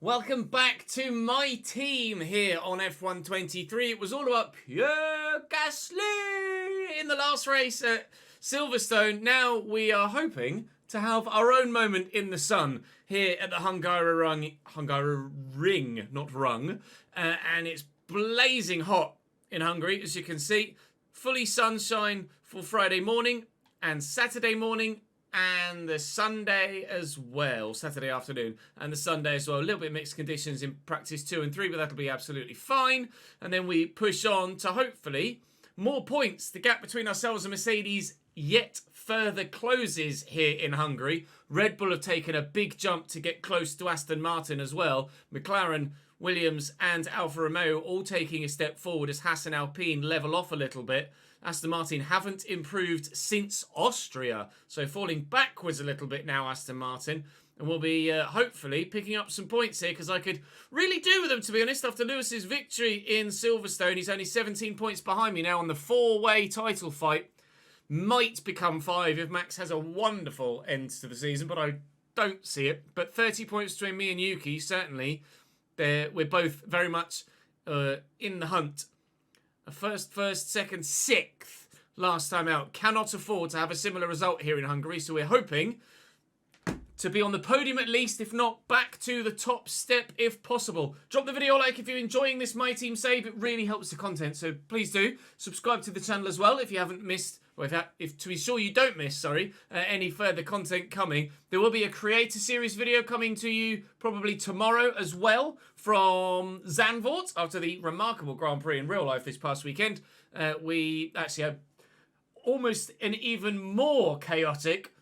Welcome back to my team here on F123. It was all about Pierre Gasly in the last race at Silverstone. Now we are hoping to have our own moment in the sun here at the Hungaroring Ring, not rung. And it's blazing hot in Hungary, as you can see. Fully sunshine for Friday morning and Saturday morning. And the Sunday as well, Saturday afternoon, and the Sunday as well. A little bit mixed conditions in practice 2 and 3, but that'll be absolutely fine. And then we push on to hopefully more points. The gap between ourselves and Mercedes yet further closes here in Hungary. Red Bull have taken a big jump to get close to Aston Martin as well. McLaren, Williams and Alfa Romeo all taking a step forward as Haas and Alpine level off a little bit. Aston Martin haven't improved since Austria, so falling backwards a little bit now, Aston Martin. And we'll be hopefully picking up some points here because I could really do with them, to be honest, after Lewis's victory in Silverstone. He's only 17 points behind me now on the four-way title fight. Might become 5 if Max has a wonderful end to the season, but I don't see it. But 30 points between me and Yuki, certainly. We're both very much in the hunt. A first, second, sixth last time out. Cannot afford to have a similar result here in Hungary, so we're hoping to be on the podium at least, if not back to the top step if possible. Drop the video a like if you're enjoying this My Team Save. It really helps the content, so please do. Subscribe to the channel as well if you haven't missed, or if to be sure you don't miss, any further content coming. There will be a Creator Series video coming to you probably tomorrow as well from Zandvoort after the remarkable Grand Prix in real life this past weekend. We actually had almost an even more chaotic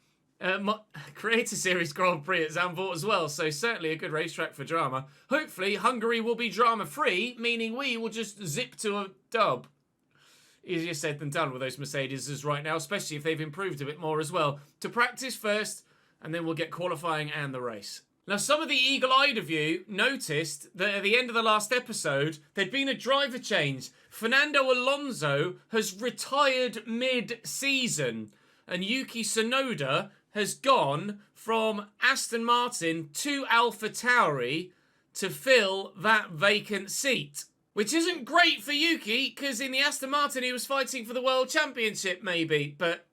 Creator Series Grand Prix at Zandvoort as well, so certainly a good racetrack for drama. Hopefully Hungary will be drama-free, meaning we will just zip to a dub. Easier said than done with those Mercedes right now, especially if they've improved a bit more as well. To practice first, and then we'll get qualifying and the race. Now, some of the eagle-eyed of you noticed that at the end of the last episode, there'd been a driver change. Fernando Alonso has retired mid-season, and Yuki Tsunoda has gone from Aston Martin to AlphaTauri to fill that vacant seat. Which isn't great for Yuki, because in the Aston Martin he was fighting for the World Championship, maybe. But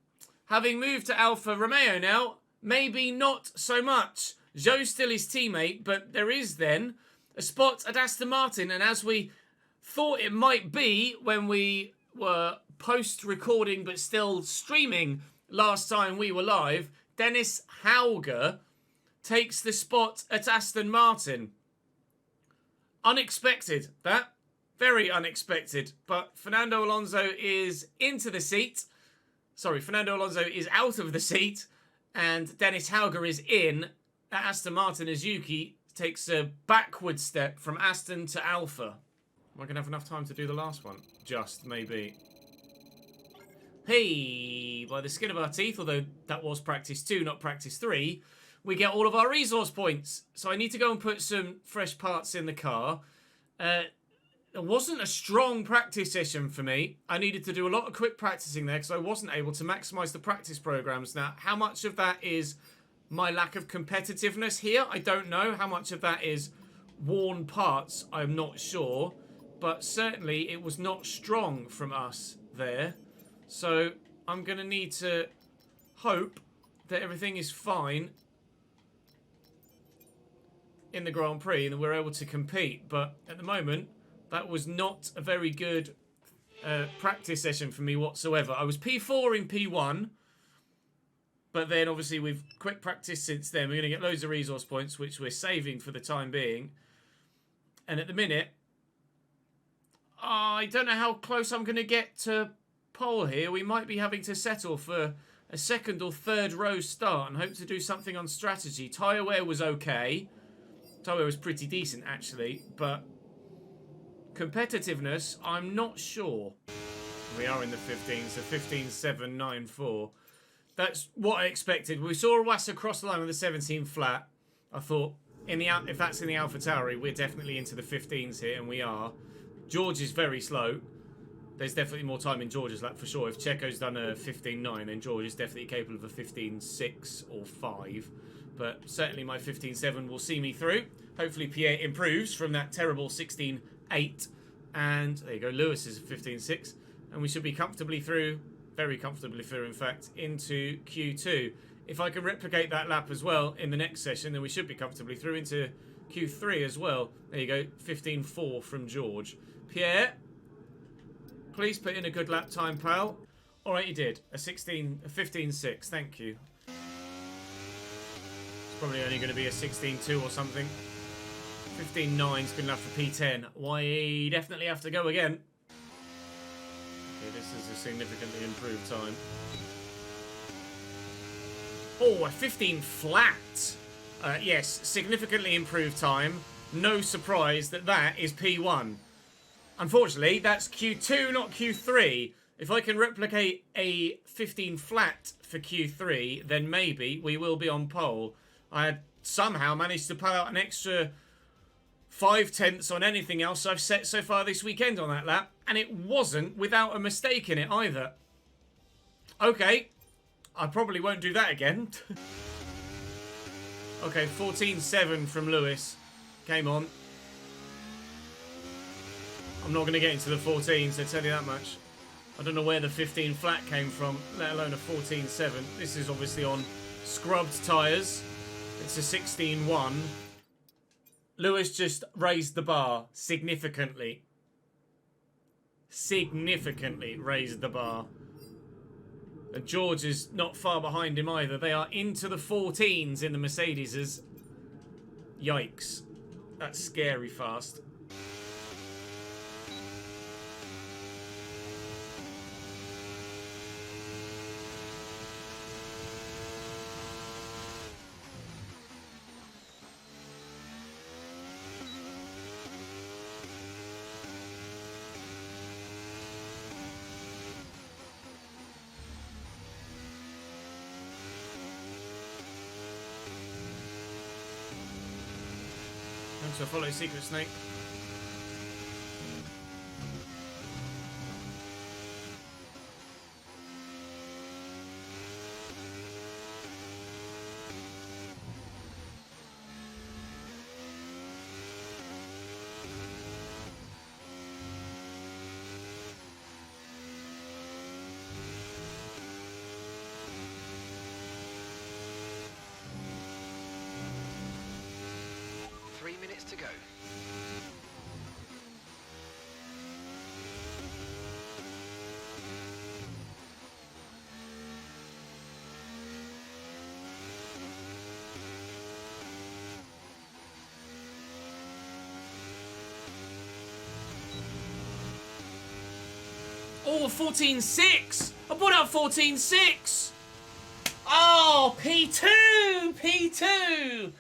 having moved to Alfa Romeo now, maybe not so much. Zhou's still his teammate, but there is then a spot at Aston Martin. And as we thought it might be when we were post-recording but still streaming last time we were live, Dennis Hauger takes the spot at Aston Martin. Unexpected, that. Very unexpected, but Fernando Alonso is into the seat. Sorry, Fernando Alonso is out of the seat, and Dennis Hauger is in at Aston Martin as Yuki takes a backward step from Aston to Alpha. Am I going to have enough time to do the last one? Just, maybe. Hey, by the skin of our teeth, although that was practice 2, not practice 3, we get all of our resource points. So I need to go and put some fresh parts in the car. It wasn't a strong practice session for me. I needed to do a lot of quick practicing there because I wasn't able to maximise the practice programs. Now, how much of that is my lack of competitiveness here? I don't know. How much of that is worn parts? I'm not sure. But certainly it was not strong from us there. So I'm going to need to hope that everything is fine in the Grand Prix and that we're able to compete. But at the moment, that was not a very good practice session for me whatsoever. I was P4 in P1, but then obviously we've quick practice since then. We're going to get loads of resource points, which we're saving for the time being. And at the minute, I don't know how close I'm going to get to pole here. We might be having to settle for a second or third row start and hope to do something on strategy. Tyre wear was okay. Tyre wear was pretty decent, actually, but competitiveness, I'm not sure. We are in the 15s, so 15.794. That's what I expected. We saw Iwasa cross the line with the 17 flat. I thought, if that's in the AlphaTauri, we're definitely into the 15s here, and we are. George is very slow. There's definitely more time in George's lap for sure. If Checo's done a 15.9, then George is definitely capable of a 15.6 or 5. But certainly my 15.7 will see me through. Hopefully Pierre improves from that terrible 16.8. And there you go, Lewis is 15.6. And we should be comfortably through, very comfortably through, in fact, into Q2. If I can replicate that lap as well in the next session, then we should be comfortably through into Q3 as well. There you go, 15.4 from George. Pierre, please put in a good lap time, pal. All right, you did. A 15.6, thank you. It's probably only going to be a 16.2 or something. 15.9 is good enough for P10. Why, definitely have to go again. Okay, this is a significantly improved time. Oh, a 15 flat. Yes, significantly improved time. No surprise that that is P1. Unfortunately, that's Q2, not Q3. If I can replicate a 15 flat for Q3, then maybe we will be on pole. I had somehow managed to pull out an extra 0.5 on anything else I've set so far this weekend on that lap, and it wasn't without a mistake in it either. Okay, I probably won't do that again. Okay, 14.7 from Lewis. Came on. I'm not going to get into the 14s, I tell you that much. I don't know where the 15 flat came from, let alone a 14.7. This is obviously on scrubbed tyres. It's a 16.1. Lewis just raised the bar significantly. Significantly raised the bar. And George is not far behind him either. They are into the 14s in the Mercedeses. Yikes. That's scary fast. Thanks for follow Secret Snake. To go. Oh, 14.6! I brought out 14.6! Oh, P2! P2!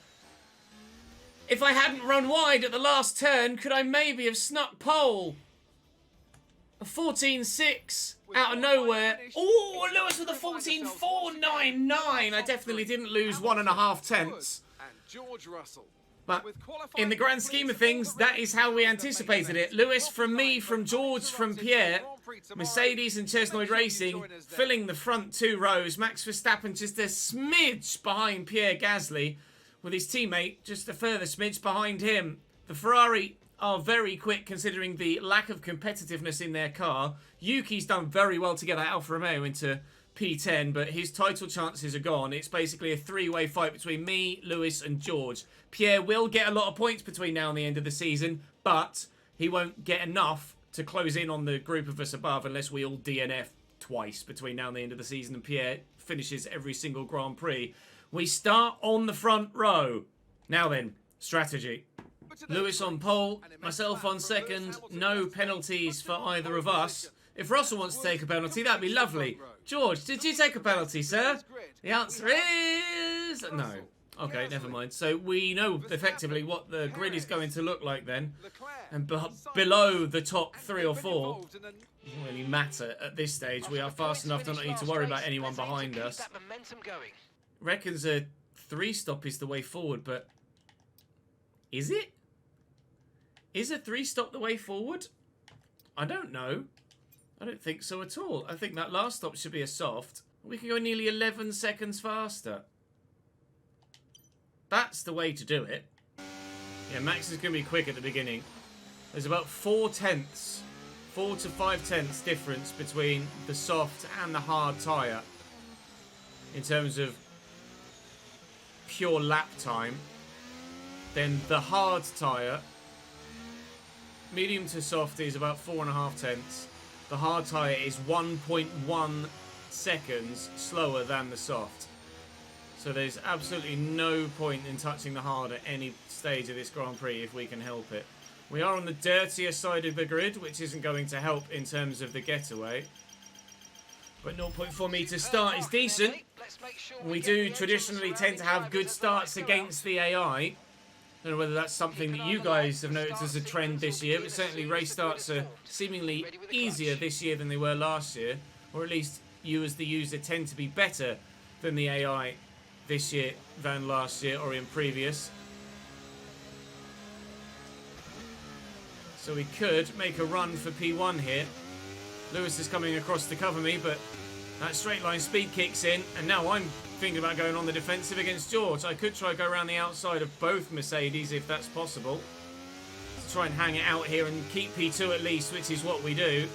If I hadn't run wide at the last turn, could I maybe have snuck pole? A 14.6 out of nowhere. Oh, Lewis with a 14.499. I definitely didn't lose 1.5 tenths. But in the grand scheme of things, that is how we anticipated it. Lewis from me, from George, from Pierre. Mercedes and Chesnoid Racing filling the front 2 rows. Max Verstappen just a smidge behind Pierre Gasly, with his teammate just a further smidge behind him. The Ferrari are very quick considering the lack of competitiveness in their car. Yuki's done very well to get that Alfa Romeo into P10, but his title chances are gone. It's basically a 3-way fight between me, Lewis and George. Pierre will get a lot of points between now and the end of the season, but he won't get enough to close in on the group of us above unless we all DNF twice between now and the end of the season and Pierre finishes every single Grand Prix. We start on the front row. Now then, strategy. Lewis on pole, myself on second. No penalties for either of us. If Russell wants to take a penalty, that'd be lovely. George, did you take a penalty, sir? The answer is no. Okay, never mind. So we know effectively what the grid is going to look like then. And below the top 3 or 4, doesn't really matter at this stage. We are fast enough to not need to worry about anyone behind us. Reckons a 3-stop is the way forward, but is it? Is a 3-stop the way forward? I don't know. I don't think so at all. I think that last stop should be a soft. We can go nearly 11 seconds faster. That's the way to do it. Yeah, Max is going to be quick at the beginning. There's about 4 to 5 tenths difference between the soft and the hard tyre in terms of pure lap time. Then the hard tyre, medium to soft, is about 4.5 tenths. The hard tyre is 1.1 seconds slower than the soft. So there's absolutely no point in touching the hard at any stage of this Grand Prix if we can help it. We are on the dirtier side of the grid, which isn't going to help in terms of the getaway. But 0.4 metres start is decent. We do traditionally tend to have good starts against the AI. I don't know whether that's something that you guys have noticed as a trend this year, but certainly race starts are seemingly easier this year than they were last year. Or at least you as the user tend to be better than the AI this year than last year or in previous. So we could make a run for P1 here. Lewis is coming across to cover me, but that straight line speed kicks in, and now I'm thinking about going on the defensive against George. I could try go around the outside of both Mercedes if that's possible, to try and hang it out here and keep P2 at least, which is what we do.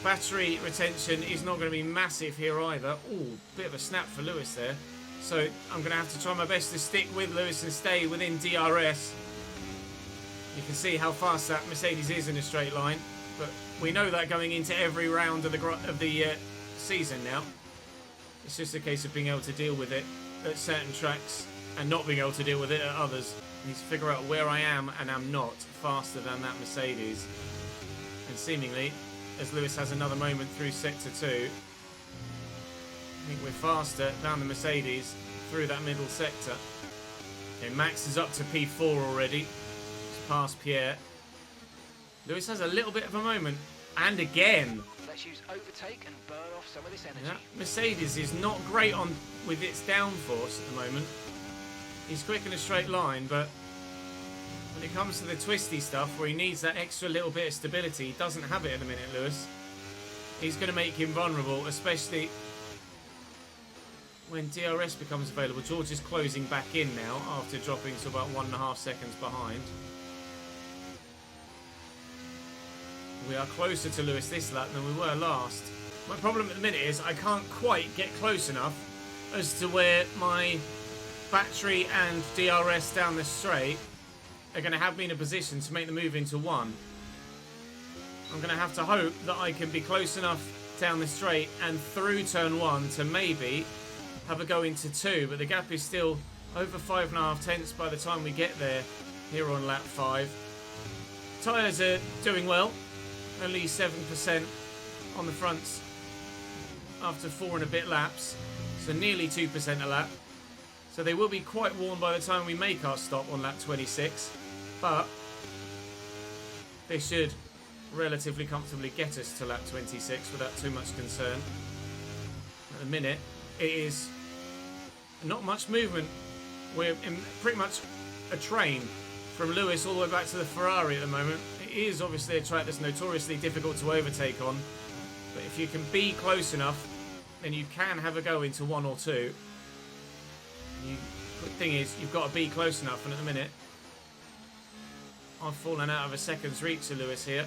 Battery retention is not going to be massive here either. Ooh, bit of a snap for Lewis there. So I'm going to have to try my best to stick with Lewis and stay within DRS. You can see how fast that Mercedes is in a straight line, but we know that going into every round of the season now. It's just a case of being able to deal with it at certain tracks and not being able to deal with it at others. I need to figure out where I am and am not faster than that Mercedes. And seemingly, as Lewis has another moment through sector 2, I think we're faster than the Mercedes through that middle sector. Okay, Max is up to P4 already. Past Pierre. Lewis has a little bit of a moment, and again. Let's use overtake and burn off some of this energy. Yeah, Mercedes is not great on with its downforce at the moment. He's quick in a straight line, but when it comes to the twisty stuff where he needs that extra little bit of stability, he doesn't have it at the minute, Lewis. He's going to make him vulnerable, especially when DRS becomes available. George is closing back in now after dropping to about 1.5 seconds behind. We are closer to Lewis this lap than we were last. My problem at the minute is I can't quite get close enough as to where my battery and DRS down the straight are going to have me in a position to make the move into 1. I'm going to have to hope that I can be close enough down the straight and through turn 1 to maybe have a go into 2, but the gap is still over 5.5 tenths by the time we get there here on lap 5. Tyres are doing well. Only 7% on the fronts after 4 and a bit laps, so nearly 2% a lap. So they will be quite warm by the time we make our stop on lap 26, but they should relatively comfortably get us to lap 26 without too much concern. At the minute, it is not much movement. We're in pretty much a train from Lewis all the way back to the Ferrari at the moment. It is obviously a track that's notoriously difficult to overtake on, but if you can be close enough, then you can have a go into 1 or 2. The thing is, you've got to be close enough, and at the minute, I've fallen out of a second's reach to Lewis here,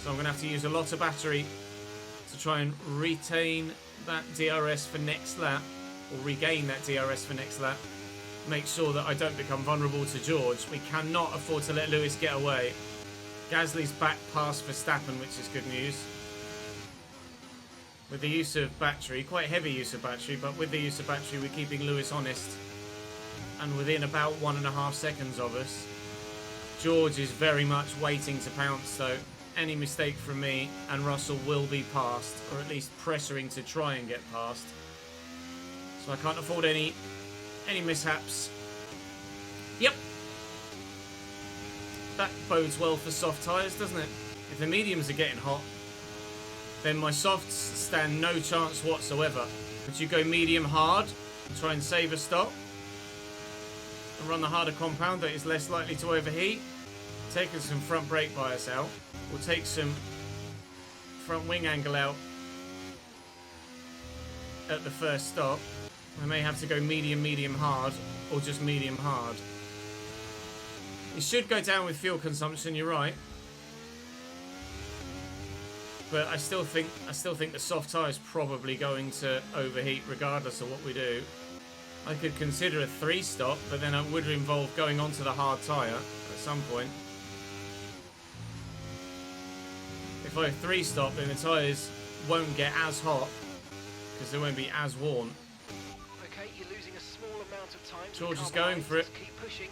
so I'm going to have to use a lot of battery to try and retain that DRS for next lap, or regain that DRS for next lap. Make sure that I don't become vulnerable to George. We cannot afford to let Lewis get away. Gasly's back past Verstappen, which is good news. With the use of battery, quite heavy use of battery, but with the use of battery, we're keeping Lewis honest. And within about 1.5 seconds of us, George is very much waiting to pounce, so any mistake from me and Russell will be passed, or at least pressuring to try and get past. So I can't afford any mishaps. Yep. That bodes well for soft tyres, doesn't it? If the mediums are getting hot, then my softs stand no chance whatsoever. But you go medium hard and try and save a stop and run the harder compound that is less likely to overheat. Taking some front brake bias out. We'll take some front wing angle out at the first stop. I may have to go medium hard or just medium hard. It should go down with fuel consumption, you're right. But I still think the soft tyre is probably going to overheat regardless of what we do. I could consider a 3-stop, but then it would involve going onto the hard tyre at some point. If I 3-stop, then the tyres won't get as hot because they won't be as worn. Okay, you're losing a small amount of time. George is going for it. Keep pushing.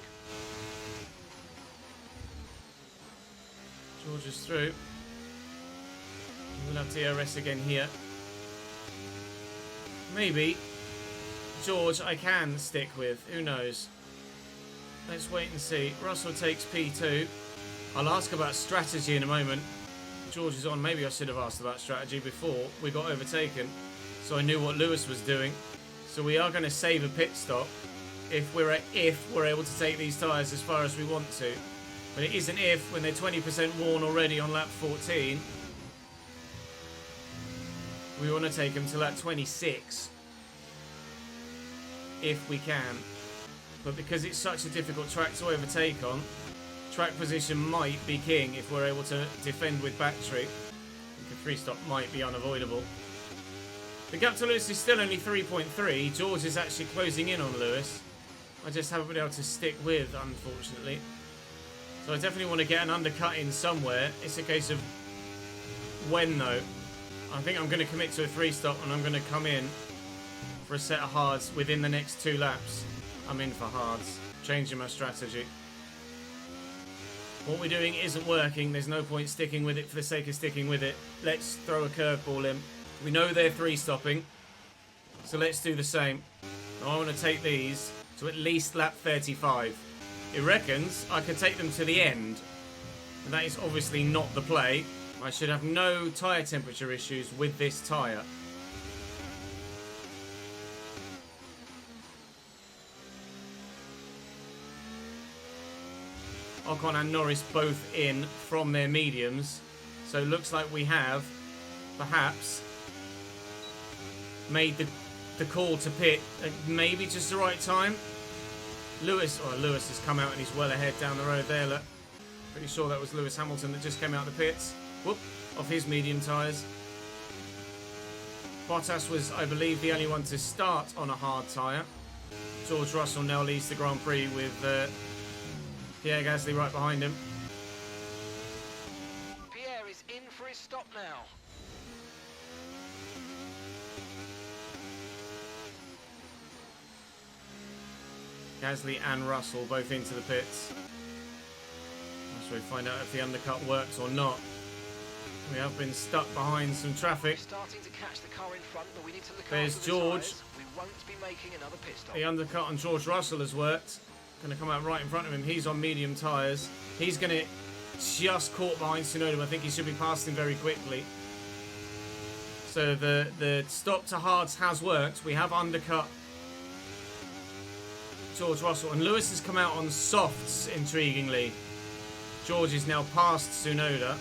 George is through. We'll have DRS again here. Maybe George I can stick with. Who knows? Let's wait and see. Russell takes P2. I'll ask about strategy in a moment. George is on. Maybe I should have asked about strategy before we got overtaken, so I knew what Lewis was doing. So we are going to save a pit stop if we're able to take these tyres as far as we want to. But it isn't if when they're 20% worn already on lap 14. We want to take them to lap 26 if we can. But because it's such a difficult track to overtake on, track position might be king if we're able to defend with battery. I think a 3-stop might be unavoidable. The gap to Lewis is still only 3.3. George is actually closing in on Lewis. I just haven't been able to stick with, unfortunately. So I definitely want to get an undercut in somewhere. It's a case of when, though. I think I'm going to commit to a 3-stop and I'm going to come in for a set of hards within the next 2 laps. I'm in for hards. Changing my strategy. What we're doing isn't working. There's no point sticking with it for the sake of sticking with it. Let's throw a curveball in. We know they're 3-stopping, so let's do the same. Now I want to take these to at least lap 35. It reckons I could take them to the end, and that is obviously not the play. I should have no tyre temperature issues with this tyre. Ocon and Norris both in from their mediums, so it looks like we have perhaps made the call to pit at maybe just the right time. Lewis has come out and he's well ahead down the road there, look. Pretty sure that was Lewis Hamilton that just came out of the pits. Whoop, off his medium tyres. Bottas was, I believe, the only one to start on a hard tyre. George Russell now leads the Grand Prix with Pierre Gasly right behind him. Pierre is in for his stop now. Gasly and Russell both into the pits. So we find out if the undercut works or not. We have been stuck behind some traffic. We're starting to catch the car in front, but we need to look There's after George. The tyres. We won't be making another pit stop. The undercut on George Russell has worked. Going to come out right in front of him. He's on medium tyres. He's going to just caught behind Tsunoda. I think he should be past him very quickly. So the stop to hards has worked. We have undercut George Russell. And Lewis has come out on softs, intriguingly. George is now past Tsunoda.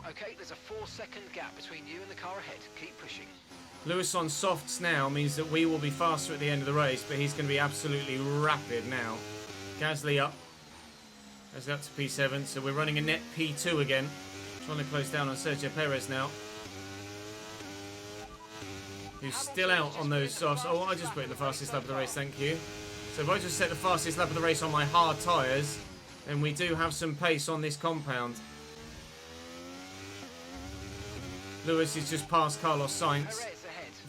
Okay, there's a 4-second gap between you and the car ahead. Keep pushing. Lewis on softs now means that we will be faster at the end of the race, but he's going to be absolutely rapid now. Gasly up. Gasly up to P7, so we're running a net P2 again. Trying to close down on Sergio Perez now. Who's still out on those softs. Oh, I just put in the fastest lap of the race, thank you. So if I just set the fastest lap of the race on my hard tyres, then we do have some pace on this compound. Lewis is just past Carlos Sainz.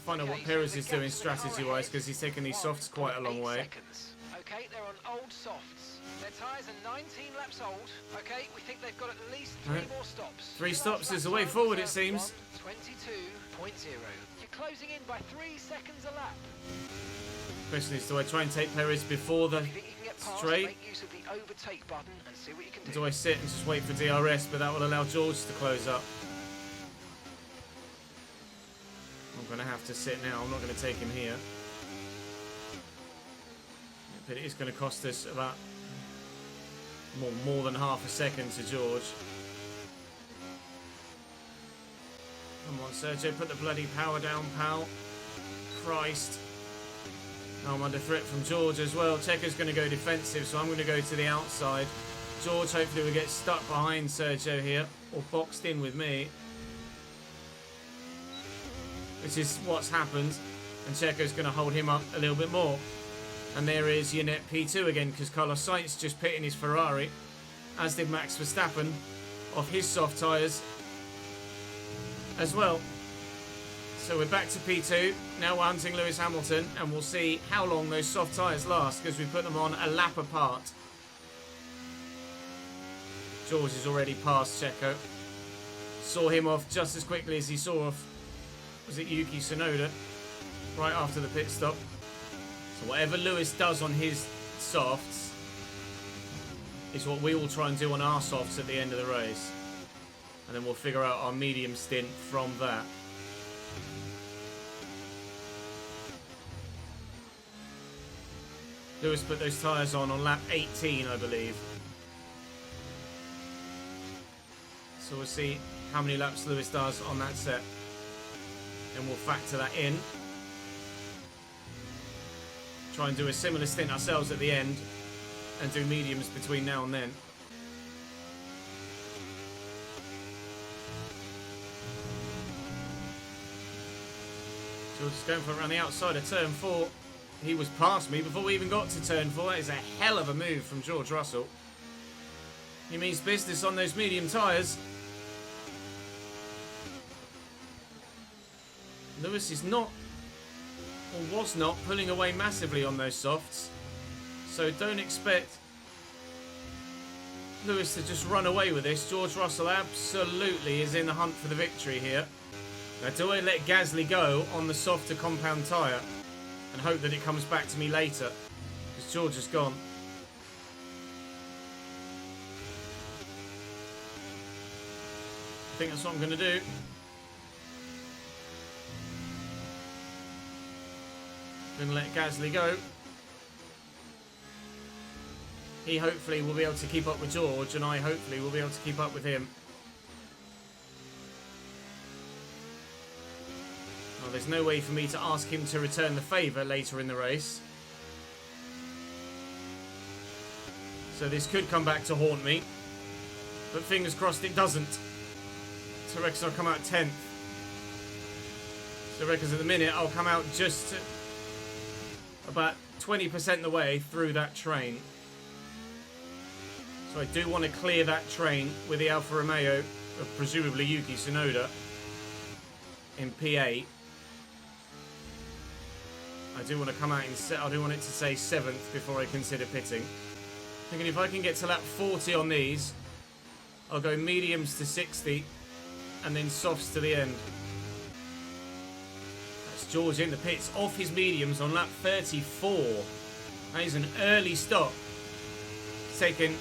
Find out what Perez is doing strategy-wise, because he's taking these softs quite a long way. Okay, they're on old softs. Their tyres are 19 laps old. Okay, we think they've got at least 3 more stops. 3 stops is the way forward, it seems. 22.0. You're closing in by 3 seconds a lap. Question is, do I try and take Perez before the straight? Make use of the overtake button and see what you can do. Do I sit and just wait for DRS, but that will allow George to close up? I'm going to have to sit now. I'm not going to take him here. But it is going to cost us about more than half a second to George. Come on, Sergio, put the bloody power down, pal. Christ. Now I'm under threat from George as well. Checo's going to go defensive, so I'm going to go to the outside. George hopefully will get stuck behind Sergio here, or boxed in with me. Which is what's happened. And Checo's going to hold him up a little bit more. And there is your net P2 again, because Carlos Sainz just pitting his Ferrari, as did Max Verstappen, off his soft tyres as well. So we're back to P2. Now we're hunting Lewis Hamilton, and we'll see how long those soft tyres last, because we put them on a lap apart. George is already past Checo. Saw him off just as quickly as he saw off, was it Yuki Tsunoda, right after the pit stop. So whatever Lewis does on his softs is what we will try and do on our softs at the end of the race. And then we'll figure out our medium stint from that. Lewis put those tyres on lap 18, I believe. So we'll see how many laps Lewis does on that set. And we'll factor that in. Try and do a similar stint ourselves at the end. And do mediums between now and then. George is going for it around the outside of turn 4. He was past me before we even got to turn 4. That is a hell of a move from George Russell. He means business on those medium tyres. Lewis is not, or was not, pulling away massively on those softs. So don't expect Lewis to just run away with this. George Russell absolutely is in the hunt for the victory here. Now, do I let Gasly go on the softer compound tyre and hope that it comes back to me later? Because George has gone. I think that's what I'm going to do. Going to let Gasly go. He hopefully will be able to keep up with George, and I hopefully will be able to keep up with him. Well, there's no way for me to ask him to return the favour later in the race. So this could come back to haunt me. But fingers crossed it doesn't. So I reckon I'll come out 10th. So I reckon at the minute I'll come out just about 20% of the way through that train. So I do want to clear that train with the Alfa Romeo of presumably Yuki Tsunoda in P8. I do want to come out in I do want it to say 7th before I consider pitting. Thinking if I can get to lap 40 on these, I'll go mediums to 60 and then softs to the end. That's George in the pits off his mediums on lap 34. That is an early stop. Taking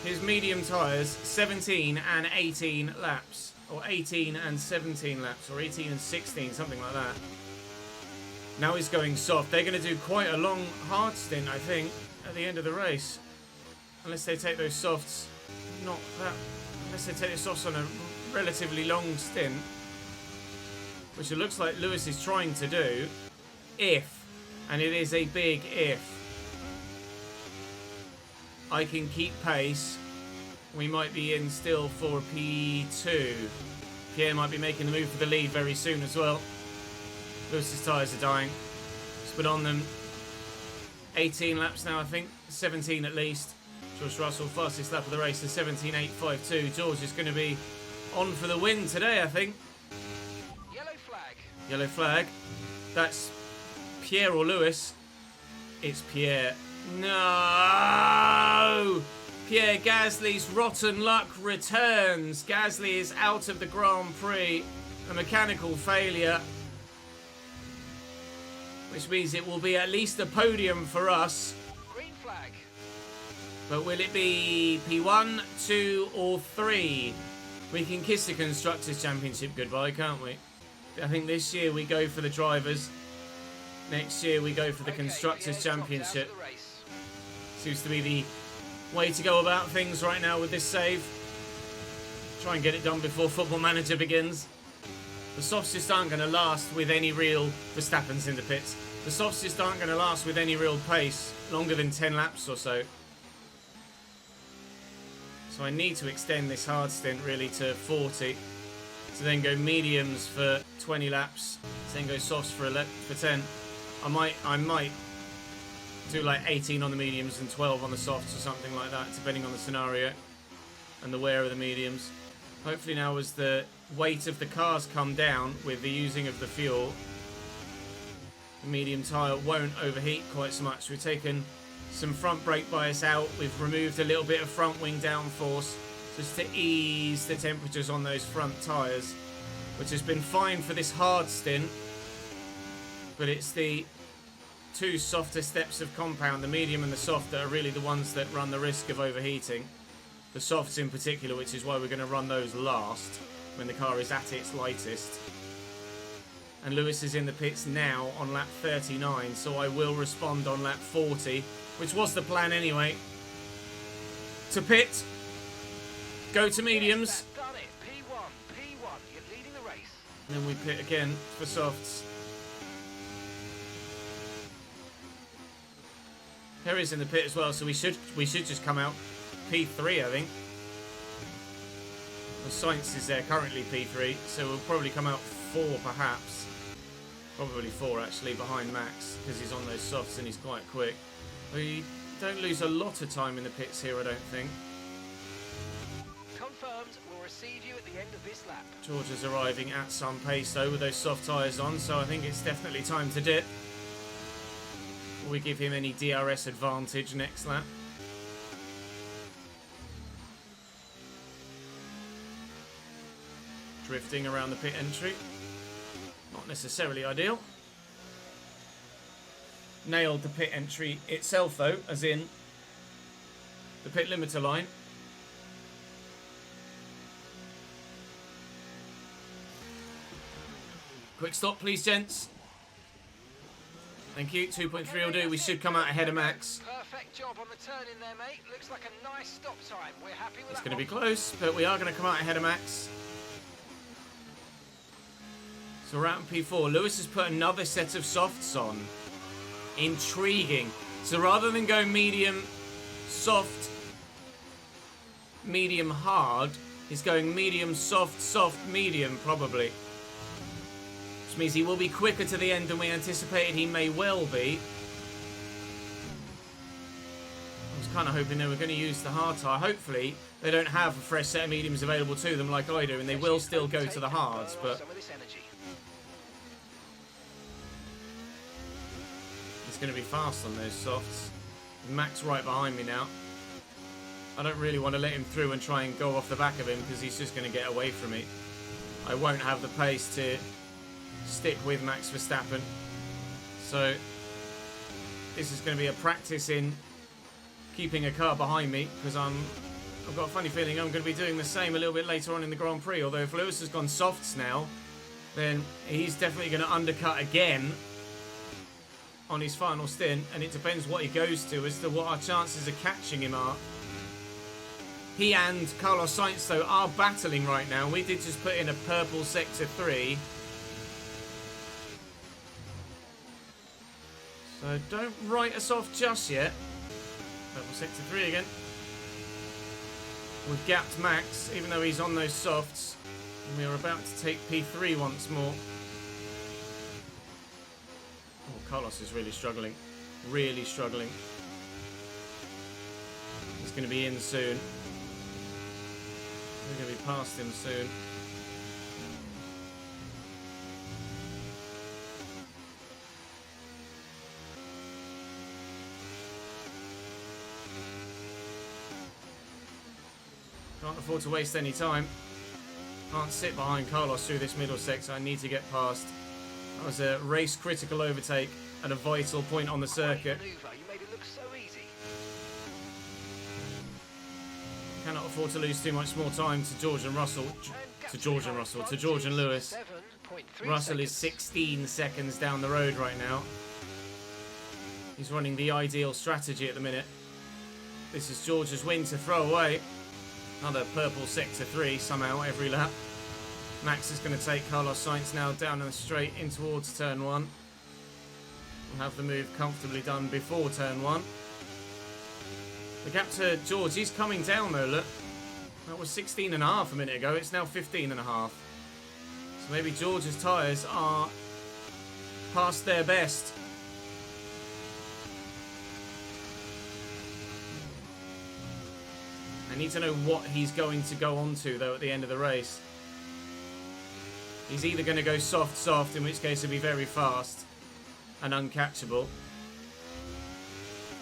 his medium tyres 17 and 18 laps. Or 18 and 17 laps. Or 18 and 16, something like that. Now he's going soft. They're going to do quite a long hard stint, I think, at the end of the race. Unless they take those softs. Not that. Unless they take the softs on a relatively long stint. Which it looks like Lewis is trying to do. If, and it is a big if, I can keep pace, we might be in still for P2. Pierre might be making the move for the lead very soon as well. Lewis's tyres are dying. He's been on them 18 laps now, I think. 17 at least. George Russell, fastest lap of the race, is 17.852. George is going to be on for the win today, I think. Yellow flag. Yellow flag. That's Pierre or Lewis. It's Pierre. No! Pierre Gasly's rotten luck returns. Gasly is out of the Grand Prix. A mechanical failure. Which means it will be at least a podium for us. Green flag. But will it be P1, 2 or 3? We can kiss the Constructors' Championship goodbye, can't we? I think this year we go for the drivers. Next year we go for the Constructors' Championship. Seems to be the way to go about things right now with this save. Try and get it done before Football Manager begins. The softs just aren't going to last with any real Verstappen's in the pits. The softs just aren't going to last with any real pace longer than 10 laps or so. So I need to extend this hard stint really to 40. To then go mediums for 20 laps. To then go softs for 10. I might do like 18 on the mediums and 12 on the softs or something like that, depending on the scenario and the wear of the mediums. Hopefully now as the weight of the cars come down with the using of the fuel, the medium tyre won't overheat quite so much. We've taken some front brake bias out. We've removed a little bit of front wing downforce just to ease the temperatures on those front tyres, which has been fine for this hard stint. But it's the two softer steps of compound, the medium and the soft, that are really the ones that run the risk of overheating. The softs in particular, which is why we're going to run those last when the car is at its lightest. And Lewis is in the pits now on lap 39, so I will respond on lap 40, which was the plan anyway. To pit, go to mediums. Yes, that's done it. P1, you're leading the race. And then we pit again for softs. Perry's in the pit as well, so we should just come out P3, I think. The Sainz is there currently P3, so we'll probably come out 4 perhaps. Probably 4 actually, behind Max, because he's on those softs and he's quite quick. We don't lose a lot of time in the pits here, I don't think. Confirmed, we'll receive you at the end of this lap. George is arriving at some pace though with those soft tyres on, so I think it's definitely time to dip. Will we give him any DRS advantage next lap? Drifting around the pit entry. Not necessarily ideal. Nailed the pit entry itself though, as in the pit limiter line. Quick stop please, gents. Thank you. 2.3 will do. We should come out ahead of Max. Perfect job on the turn in there, mate. Looks like a nice stop time. We're happy with It's that. going to be close, but we are going to come out ahead of Max. So we're out in P4. Lewis has put another set of softs on. Intriguing. So rather than going medium, soft, medium, hard, he's going medium, soft, soft, medium, probably. Which means he will be quicker to the end than we anticipated he may well be. I was kind of hoping they were going to use the hard tyre. Hopefully they don't have a fresh set of mediums available to them like I do, and they will still go to the hards, but it's going to be fast on those softs. Max right behind me now. I don't really want to let him through and try and go off the back of him because he's just going to get away from me. I won't have the pace to stick with Max Verstappen. So this is going to be a practice in keeping a car behind me, because I've got a funny feeling I'm going to be doing the same a little bit later on in the Grand Prix. Although if Lewis has gone softs now, then he's definitely going to undercut again on his final stint, and it depends what he goes to as to what our chances of catching him are. He and Carlos Sainz though are battling right now. We did just put in a purple sector 3. So don't write us off just yet. Purple sector 3 again. We've gapped Max, even though he's on those softs. And we are about to take P3 once more. Oh, Carlos is really struggling. Really struggling. He's going to be in soon. We're going to be past him soon. Can't afford to waste any time. Can't sit behind Carlos through this middle sector. I need to get past. That was a race critical overtake at a vital point on the circuit. You made it look so easy. Cannot afford to lose too much more time to George and Russell. To George and Lewis. Russell is 16 seconds down the road right now. He's running the ideal strategy at the minute. This is George's win to throw away. Another purple sector 3 somehow every lap. Max is going to take Carlos Sainz now down the straight in towards turn 1. We'll have the move comfortably done before turn 1. The gap to George, he's coming down though, look. was 16 and a half a minute ago. It's now 15 and a half. So maybe George's tyres are past their best. I need to know what he's going to go on to, though, at the end of the race. He's either going to go soft, in which case he'll be very fast and uncatchable.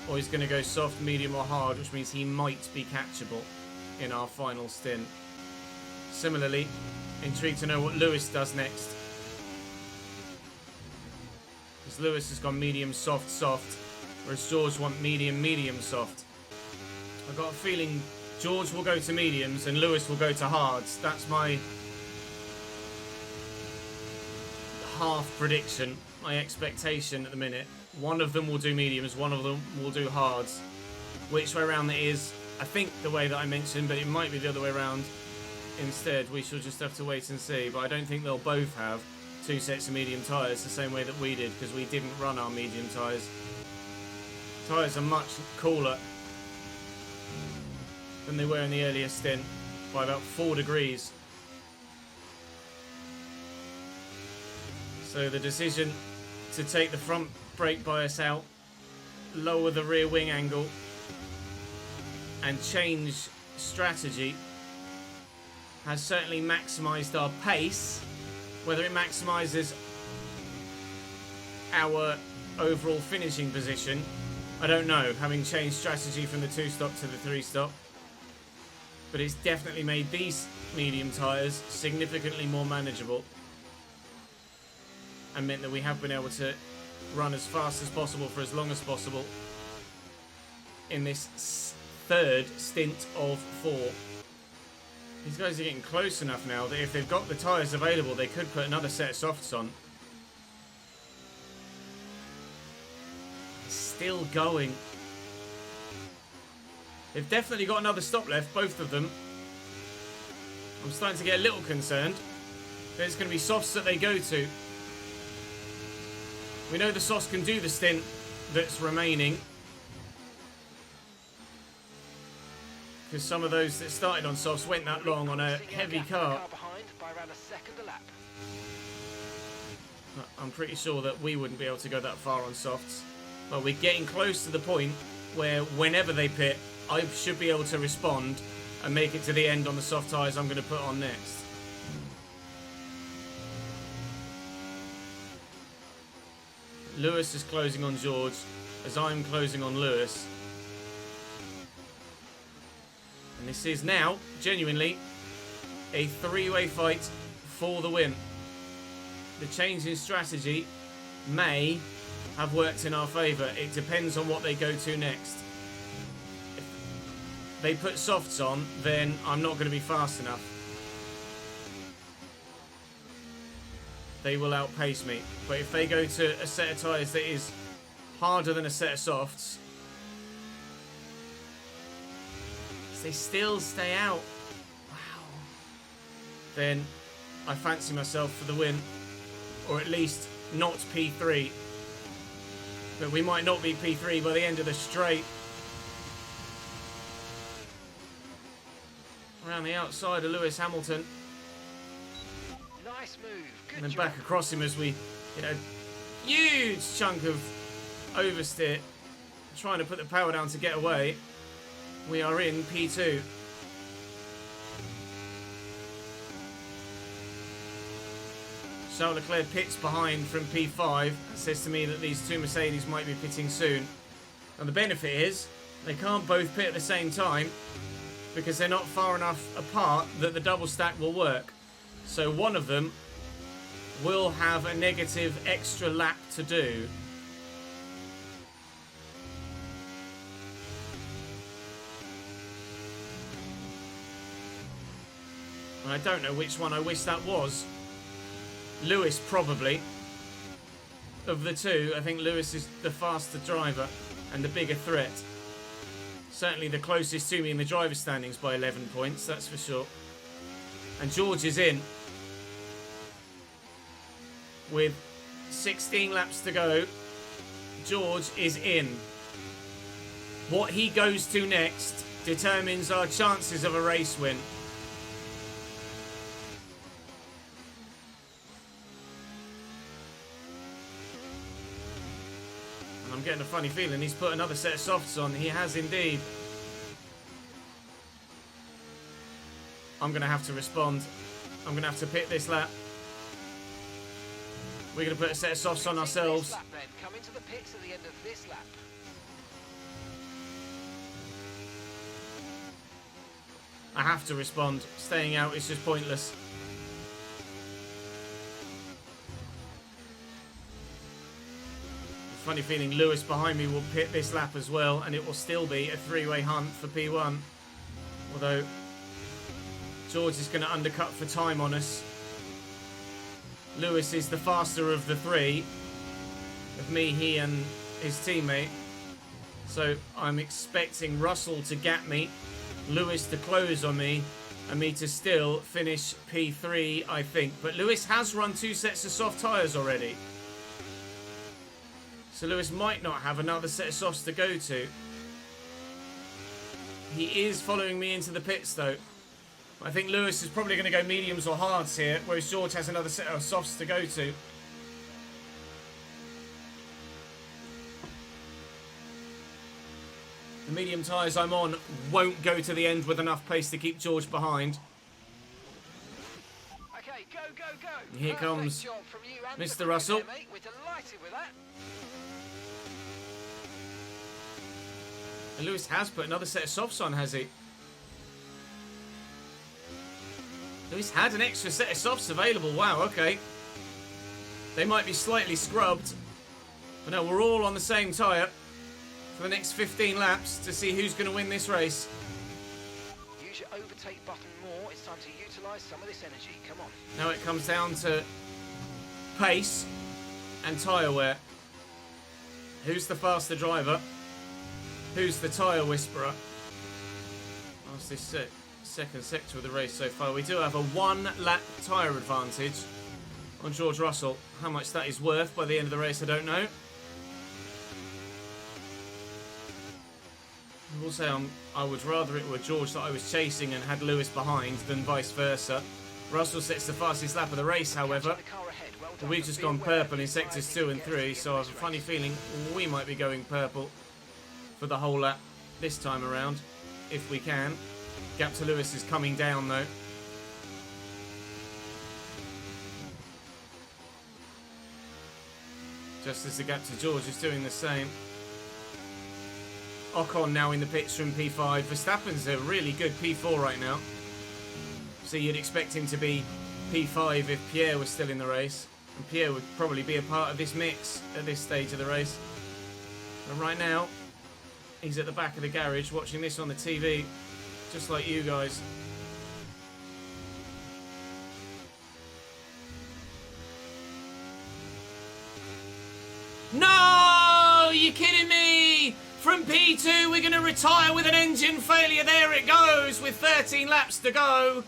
Or he's going to go soft, medium or hard, which means he might be catchable in our final stint. Similarly, intrigued to know what Lewis does next. Because Lewis has gone medium, soft, whereas George wants medium, soft. I've got a feeling George will go to mediums and Lewis will go to hards. That's my half prediction, my expectation at the minute. One of them will do mediums, one of them will do hards. Which way around that is, I think the way that I mentioned, but it might be the other way around instead. We shall just have to wait and see, but I don't think they'll both have 2 sets of medium tyres the same way that we did, because we didn't run our medium tyres. Tyres are much cooler than they were in the earlier stint by about 4 degrees. So the decision to take the front brake bias out, lower the rear wing angle and change strategy has certainly maximised our pace. Whether it maximises our overall finishing position, I don't know, having changed strategy from the 2-stop to the 3-stop. But it's definitely made these medium tyres significantly more manageable and meant that we have been able to run as fast as possible for as long as possible in this third stint of 4. These guys are getting close enough now that if they've got the tyres available, they could put another set of softs on. Still going. They've definitely got another stop left, both of them. I'm starting to get a little concerned. There's going to be softs that they go to. We know the softs can do the stint that's remaining, because some of those that started on softs went that long on a heavy car. I'm pretty sure that we wouldn't be able to go that far on softs. But we're getting close to the point where whenever they pit, I should be able to respond and make it to the end on the soft tyres I'm going to put on next. Lewis is closing on George as I'm closing on Lewis. And this is now, genuinely, a 3-way fight for the win. The change in strategy may have worked in our favour. It depends on what they go to next. If they put softs on, then I'm not going to be fast enough. They will outpace me. But if they go to a set of tyres that is harder than a set of softs, they still stay out. Wow. Then I fancy myself for the win, or at least not P3. But we might not be P3 by the end of the straight. Around the outside of Lewis Hamilton. Nice move. Good And then job. back across him as we, huge chunk of oversteer, trying to put the power down to get away. We are in P2. Charles Leclerc pits behind from P5. That says to me that these two Mercedes might be pitting soon. And the benefit is they can't both pit at the same time because they're not far enough apart that the double stack will work. So one of them will have a negative extra lap to do. And I don't know which one I wish that was. Lewis, probably. Of the two, I think Lewis is the faster driver and the bigger threat. Certainly the closest to me in the driver's standings by 11 points, that's for sure. And George is in. With 16 laps to go, George is in. What he goes to next determines our chances of a race win. getting a funny feeling he's put another set of softs on. He has indeed. I'm going to have to respond. I'm going to have to pit this lap. We're going to put a set of softs on ourselves. Lap, then. Come into the pits at the end of this lap. I have to respond. Staying out is just pointless. Funny feeling Lewis behind me will pit this lap as well, and it will still be a three-way hunt for P1. Although George is going to undercut for time on us. Lewis is the faster of the three. With me, he and his teammate. So I'm expecting Russell to gap me, Lewis to close on me, and me to still finish P3, I think. But Lewis has run 2 sets of soft tyres already. So Lewis might not have another set of softs to go to. He is following me into the pits though. I think Lewis is probably going to go mediums or hards here, whereas George has another set of softs to go to. The medium tyres I'm on won't go to the end with enough pace to keep George behind. Okay, go, go, go. And here comes job from you and Mr. the Russell. there, mate. We're delighted with that. And Lewis has put another set of softs on, has he? Lewis had an extra set of softs available. Wow, okay. They might be slightly scrubbed. But no, we're all on the same tyre for the next 15 laps to see who's going to win this race. Use your overtake button more. It's time to utilise some of this energy. Come on. Now it comes down to pace and tyre wear. Who's the faster driver? Who's the tyre whisperer? That's this second sector of the race so far. We do have a 1 lap tyre advantage on George Russell. How much that is worth by the end of the race, I don't know. I will say I would rather it were George that I was chasing and had Lewis behind than vice versa. Russell sets the fastest lap of the race, however. We've just gone purple in sectors 2 and 3, so I have a funny feeling we might be going purple for the whole lap this time around, if we can. Gap to Lewis is coming down though. Just as the gap to George is doing the same. Ocon now in the pits from P5. Verstappen's a really good P4 right now. So you'd expect him to be P5 if Pierre was still in the race. And Pierre would probably be a part of this mix at this stage of the race. And right now, he's at the back of the garage watching this on the TV, just like you guys. No! You're kidding me! From P2, we're going to retire with an engine failure. There it goes, with 13 laps to go.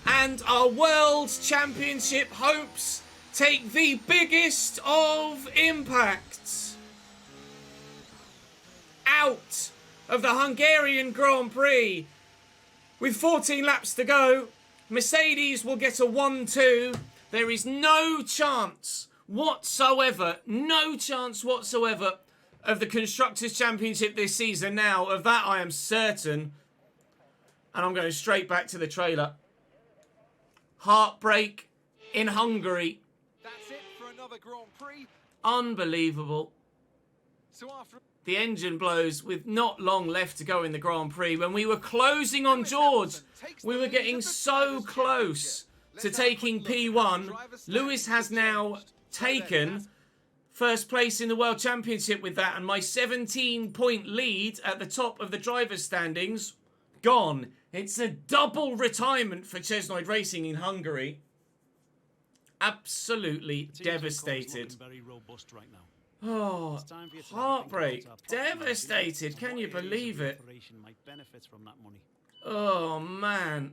And our World Championship hopes take the biggest of impacts. Out of the Hungarian Grand Prix. With 14 laps to go, Mercedes will get a 1-2. There is no chance whatsoever, of the Constructors' Championship this season now. Of that, I am certain. And I'm going straight back to the trailer. Heartbreak in Hungary. That's it for another Grand Prix. Unbelievable. So after The engine blows with not long left to go in the Grand Prix. When we were closing on George, we were getting so close to taking P1. Lewis has now taken first place in the World Championship with that, and my 17-point lead at the top of the drivers' standings, gone. It's a double retirement for Chesnoid Racing in Hungary. Absolutely devastated. Very robust right now. Oh, heartbreak. Devastated. Can you believe it? Oh, man.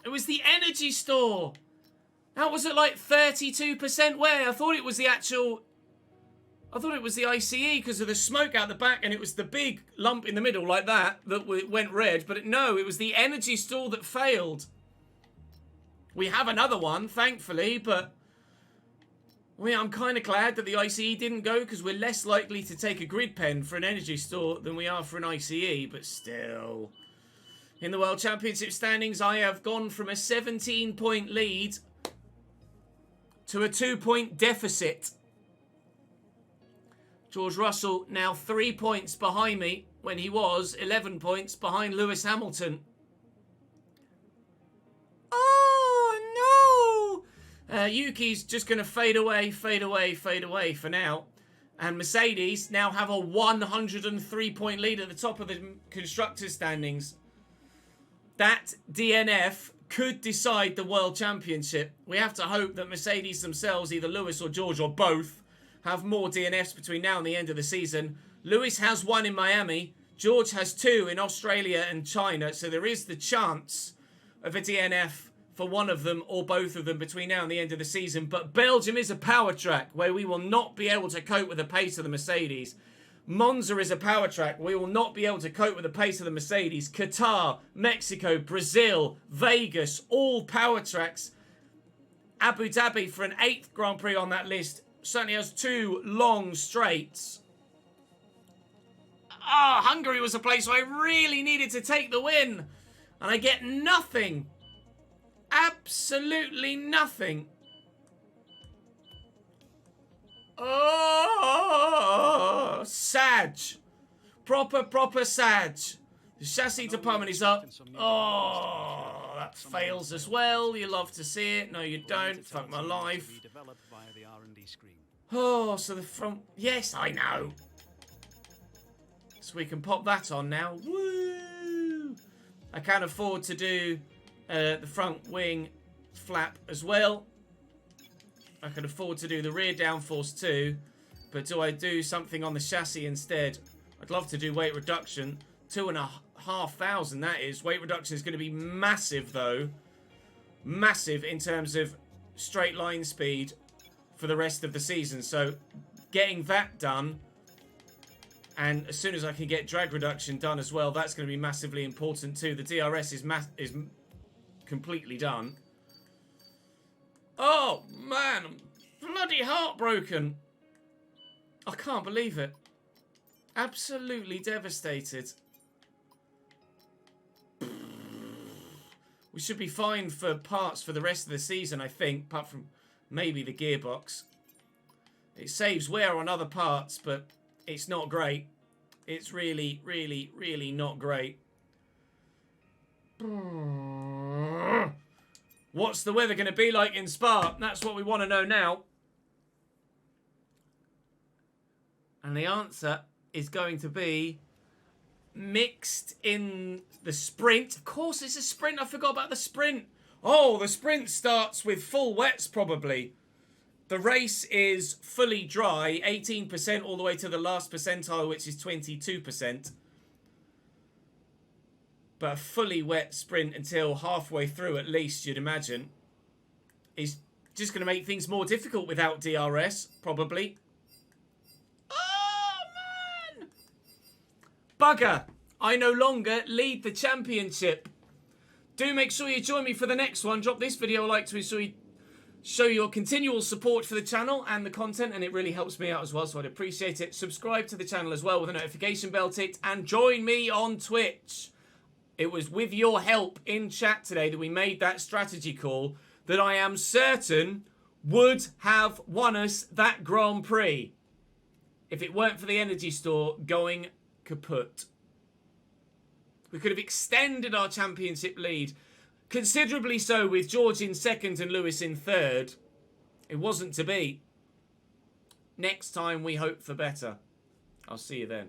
It was the energy store. That was at like 32% wear. I thought it was the actual... I thought it was the ICE because of the smoke out the back, and it was the big lump in the middle like that went red. But no, it was the energy store that failed. We have another one, thankfully, but... I mean, I'm kind of glad that the ICE didn't go because we're less likely to take a grid pen for an energy store than we are for an ICE, but still. In the World Championship standings, I have gone from a 17-point lead to a 2-point deficit. George Russell now 3 points behind me when he was 11 points behind Lewis Hamilton. Oh, no! Yuki's just going to fade away for now. And Mercedes now have a 103-point lead at the top of the constructors' standings. That DNF could decide the World Championship. We have to hope that Mercedes themselves, either Lewis or George or both, have more DNFs between now and the end of the season. Lewis has 1 in Miami. George has 2 in Australia and China. So there is the chance of a DNF for one of them or both of them between now and the end of the season. But Belgium is a power track where we will not be able to cope with the pace of the Mercedes. Monza is a power track. We will not be able to cope with the pace of the Mercedes. Qatar, Mexico, Brazil, Vegas, all power tracks. Abu Dhabi for an 8th Grand Prix on that list certainly has 2 long straights. Hungary was a place where I really needed to take the win. And I get nothing. Absolutely nothing. Oh, Sag. Proper Sag. The chassis department is up. Oh, that fails as well. You love to see it. No, you don't. Fuck my life. Oh, so the front... Yes, I know. So we can pop that on now. Woo! I can afford to do the front wing flap as well. I can afford to do the rear downforce too. But do I do something on the chassis instead? I'd love to do weight reduction. 2,500 that is. Weight reduction is going to be massive though. Massive in terms of straight line speed for the rest of the season. So getting that done, and as soon as I can get drag reduction done as well, that's going to be massively important too. The DRS is completely done. Oh man, I'm bloody heartbroken. I can't believe it. Absolutely devastated. We should be fine for parts for the rest of the season, I think, apart from maybe the gearbox. It saves wear on other parts, but it's not great. It's really, really, really not great. What's the weather going to be like in Spa? That's what we want to know now. And the answer is going to be mixed in the sprint. Of course, it's a sprint. I forgot about the sprint. Oh, the sprint starts with full wets, probably. The race is fully dry, 18% all the way to the last percentile, which is 22%. But a fully wet sprint until halfway through, at least, you'd imagine, is just going to make things more difficult without DRS, probably. Oh, man! Bugger! I no longer lead the championship. Do make sure you join me for the next one. Drop this video a like to show your continual support for the channel and the content, and it really helps me out as well, so I'd appreciate it. Subscribe to the channel as well with a notification bell ticked, and join me on Twitch. It was with your help in chat today that we made that strategy call that I am certain would have won us that Grand Prix if it weren't for the energy store going kaput. We could have extended our championship lead, considerably so, with George in 2nd and Lewis in 3rd. It wasn't to be. Next time we hope for better. I'll see you then.